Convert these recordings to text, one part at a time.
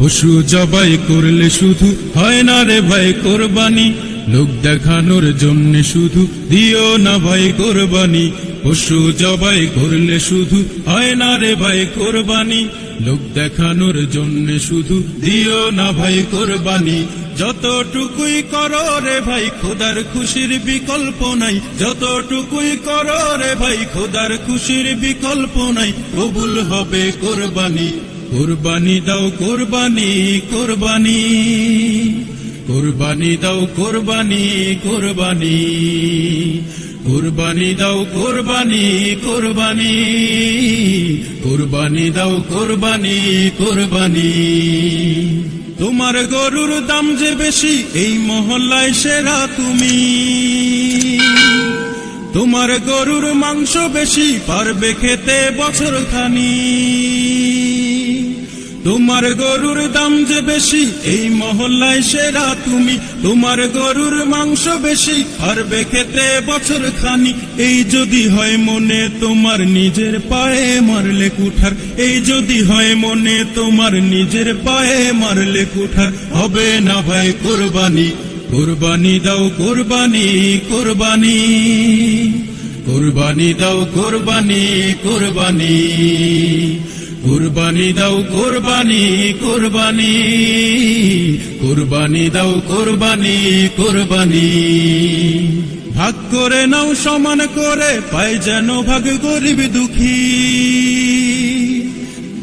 পশু জবাই করলে শুধু হয় না রে ভাই কোরবানি, লোক দেখানোর জন্য শুধু দিও না ভাই কোরবানি। পশু জবাই করলে শুধু হয় না রে ভাই কোরবানি, লোক দেখানোর জন্য শুধু দিও না ভাই কোরবানি। যতটুকুই করো রে ভাই খোদার খুশির বিকল্প নাই, যতটুকুই করো রে ভাই খোদার খুশির বিকল্প নাই। কবুল হবে কোরবানি, কোরবানি দাও কোরবানি, কোরবানি কোরবানি দাও কোরবানি, কোরবানি কোরবানি দাও কোরবানি, কোরবানি কোরবানি দাও কোরবানি, কোরবানি। তোমার গরুর দাম যে বেশি এই মহল্লায় সেরা তুমি, তোমার গরুর মাংস বেশি পারবে খেতে বছর খানি। তোমার গরুর দাম যে বেশি এই মহল্লায় সেরা তুমি, তোমার গরুর মাংস বেশি পারবে খেতে বছর খানি। এই যদি হয় মনে তোমার নিজের পায়ে মারলে কুঠার, এই যদি হয় মনে তোমার নিজের পায়ে মারলে কুঠার। হবে না ভাই কোরবানি, কোরবানি দাও কোরবানি, কোরবানি কোরবানি দাও কোরবানি, কোরবানি কোরবানি দাও কোরবানি, কোরবানি কোরবানি দাও কোরবানি, কোরবানি। ভাগ করে নাও সমান করে, পায় যেন ভাগ গরিব দুঃখী।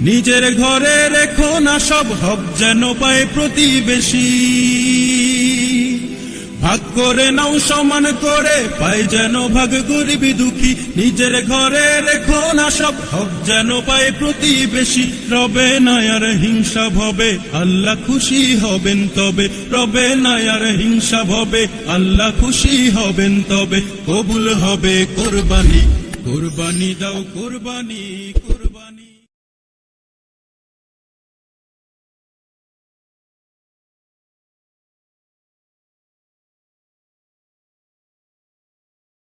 নিজের ঘরে রেখো না সব, হক যেন পায় প্রতিবেশী। ভাগ করে নাও সমান করে, পায় যেন ভাগ গরিব দুঃখী। নিজের ঘরে রেখো না সব, হক যেন পায় প্রতিবেশী। রবে না আর হিংসা ভবে, আল্লাহ খুশি হবেন তবে। রবে না আর হিংসা ভবে, আল্লাহ খুশি হবেন তবে। কবুল হবে কোরবানি, কোরবানি দাও কোরবানি।